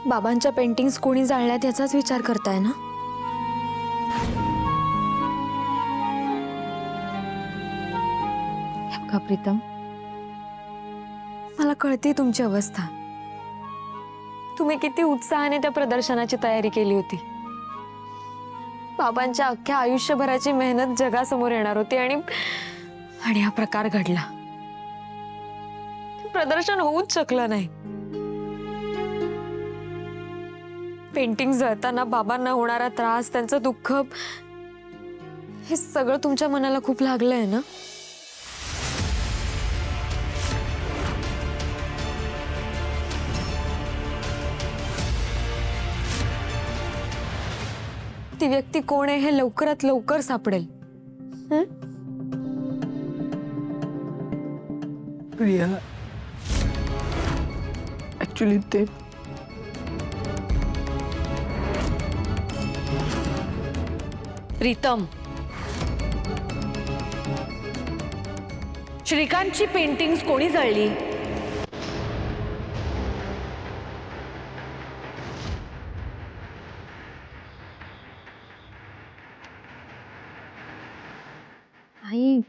बाबांच्या पेंटिंग्स कोणी जाळल्यात याचाच विचार करताय ना? हे बघा प्रीतम, मला कळते तुमची अवस्था। तुम्ही किती उत्साहाने त्या प्रदर्शनाची तयारी केली होती। बाबांच्या अख्ख्या आयुष्यभराची मेहनत जगासमोर येणार होती आणि हा प्रकार घडला। प्रदर्शन होऊच शकलं नाही। पेंटिंग जळताना बाबांना होणारा त्रास, त्यांचं दुःख, हे सगळं तुमच्या मनाला खूप लागलंय ना? ती व्यक्ती कोण आहे हे लवकरात लवकर सापडेल। प्रिया, ऍक्च्युली ते प्रीतम, श्रीकांतची पेंटिंग्स कोणी जळली? आई,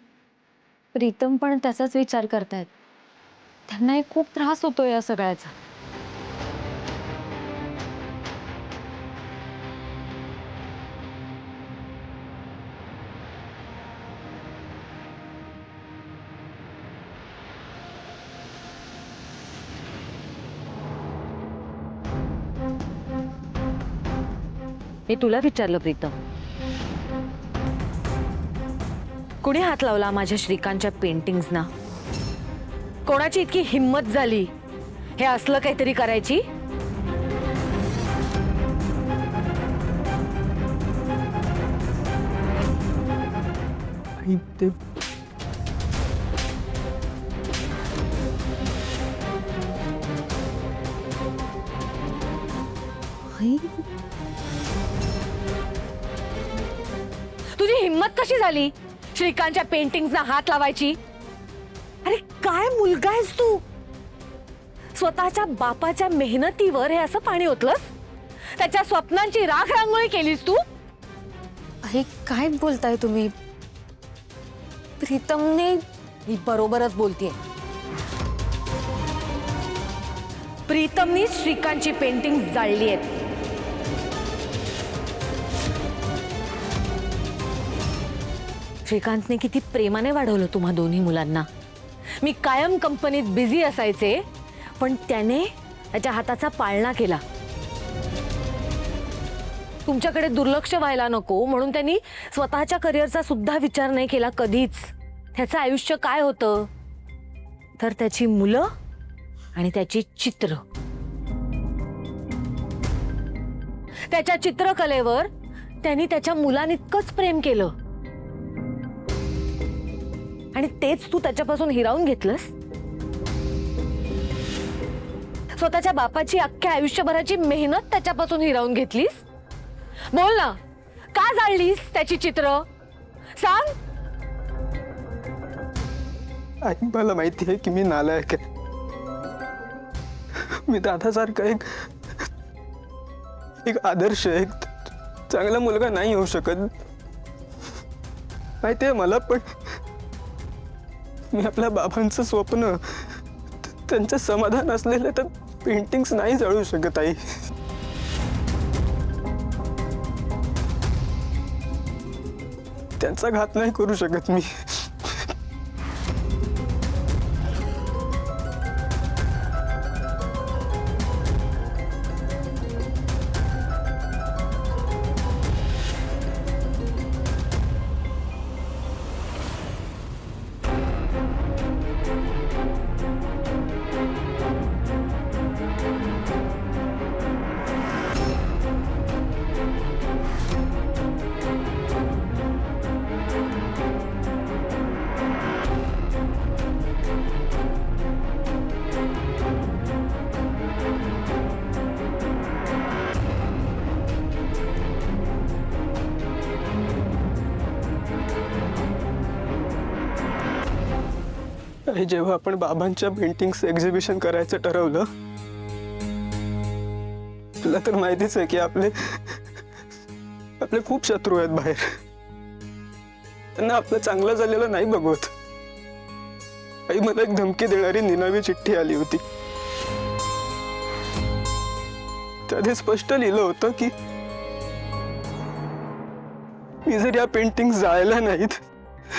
प्रीतम पण त्याचाच विचार करतायत। त्यांना एक खूप त्रास होतो या सगळ्याचा। मी तुला विचारलं प्रीतम, कुणी हात लावला माझ्या श्रीकांतच्या पेंटिंग्सना? कोणाची इतकी हिम्मत झाली हे असलं काहीतरी करायची? आई, ते आई, तुझी हिम्मत कशी झाली श्रीकांतच्या पेंटिंग्सना हात लावायची? अरे काय मुलगा आहेस तू? स्वतःच्या बापाच्या मेहनतीवर हे असं पाणी ओतलंस? त्याच्या स्वप्नांची राख रांगोळी केलीस तू? आई काय बोलताय तुम्ही? प्रीतमने मी बरोबरच बोलतेय। प्रीतमनी श्रीकांतची पेंटिंग जाळली आहेत। श्रीकांतने किती प्रेमाने वाढवलं तुम्हा दोन्ही मुलांना। मी कायम कंपनीत बिझी असायचे, पण त्याने त्याच्या हाताचा पाळणा केला। तुमच्याकडे दुर्लक्ष व्हायला नको म्हणून त्यांनी स्वतःच्या करिअरचा सुद्धा विचार नाही केला कधीच। त्याचं आयुष्य काय होतं तर त्याची मुलं आणि त्याची चित्र। त्याच्या चित्रकलेवर त्यांनी त्याच्या मुलांइतकंच प्रेम केलं आणि तेच तू त्याच्यापासून हिरावून घेतलंस। स्वतःच्या बापाची अख्ख्या आयुष्यभराची मेहनत त्याच्यापासून हिरावून घेतलीस। बोल ना, का जाळलीस त्याची चित्र? सांग। आई, मला माहिती आहे की मी नालायक आहे। मी दादासारखा एक आदर्श, एक चांगला मुलगा नाही होऊ शकत, माहिती आहे मला। पण मी आपल्या बाबांचं स्वप्न, त्यांचं समाधान असलेलं तर पेंटिंग्स नाही जळू शकत आई। त्यांचा घात नाही करू शकत मी। जेव्हा आपण बाबांच्या पेंटिंग्स एक्झिबिशन करायचं ठरवलं तुला तर माहितीच आहे की आपले आपले खूप शत्रू आहेत बाहेर. त्यांना आपलं चांगलं झालेलं नाही बघवत. आई मला एक धमकी देणारी निनावी चिठ्ठी आली होती. त्यात हे स्पष्ट लिहिलं होतं की मी जर या पेंटिंग जाळल्या नाहीत,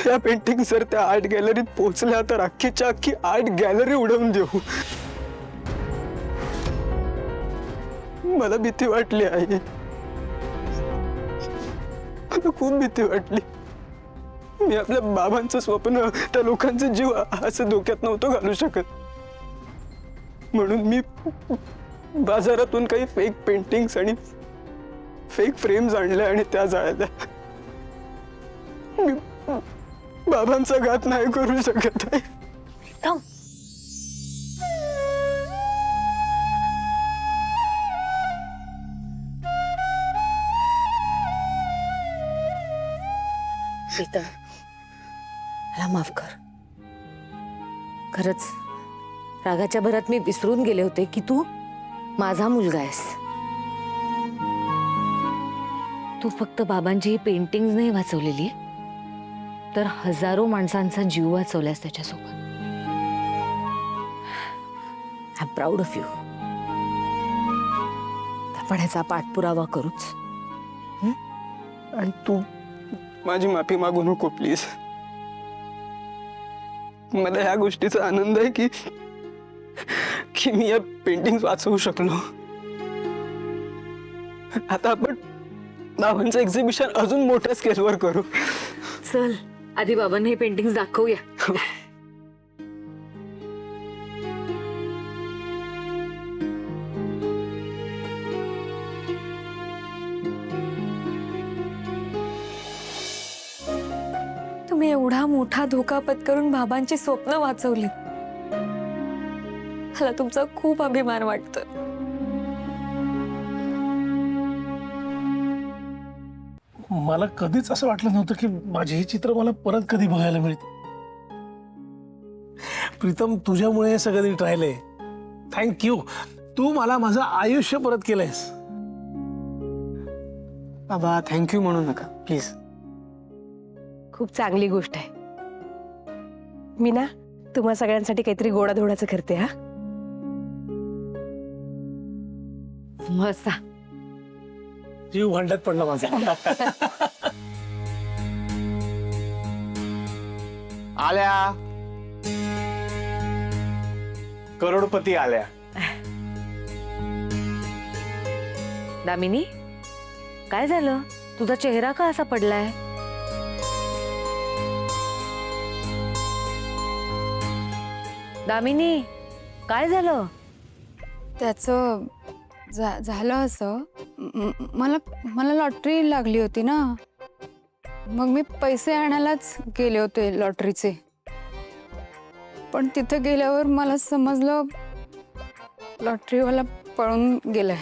या पेंटिंग जर त्या आर्ट गॅलरीत पोहोचल्या तर अख्खीच्या अख्खी आर्ट गॅलरी उडवून देऊ. मला भीती वाटली आई, मला खूप भीती वाटली. मी आपल्या बाबांचं स्वप्न, त्या लोकांचा जीव असं धोक्यात नव्हतं घालू शकत. म्हणून मी बाजारातून काही फेक पेंटिंग्स आणि फेक फ्रेम्स आणल्या आणि त्या जाळल्या. मी बाबांचा घात नाही करू शकत आहे. थांब. प्रीतम, मला माफ कर. खरंच रागाच्या भरात मी विसरून गेले होते की तू माझा मुलगा आहेस. तू फक्त बाबांची ही पेंटिंग नाही वाचवलेली, तर हजारो माणसांचा जीव वाचवलास त्याच्यासोबत. I am proud of you. आपण ह्याचा पाठपुरावा करूच. आणि तू माझी माफी मागू नको प्लीज. मला ह्या गोष्टीचा आनंद आहे की की मी या पेंटिंग वाचवू शकलो. आता आपण बाबांचं एक्झिबिशन अजून मोठ्या स्केलवर करू. चल आधी बाबांना हे पेंटिंग दाखवूया. तुम्ही एवढा मोठा धोका पत्करून बाबांची स्वप्न वाचवली. मला तुमचा खूप अभिमान वाटतोय. मला कधीच असं वाटलं नव्हतं की माझे हे चित्र मला परत कधी बघायला मिळते. प्रीतम, तुझ्यामुळे हे सगळं नीट राहिलंय. थँक्यू. तू मला माझं आयुष्य परत केलंयस. बाबा थँक्यू म्हणू नका प्लीज. खूप चांगली गोष्ट आहे. मी ना तुम्हा सगळ्यांसाठी काहीतरी गोडाधोडाचं करते. हा मस्त. जीव भांड्यात पडला माझा. आल्या, करोडपती आल्या. दामिनी, काय झालं? तुझा चेहरा का असा पडलाय? दामिनी, काय झालं? त्याचं झालं असं, मला लॉटरी लागली होती ना, मग मी पैसे आणायलाच गेले होते लॉटरीचे. पण तिथे गेल्यावर मला समजलं लॉटरीवाला पळून गेलाय.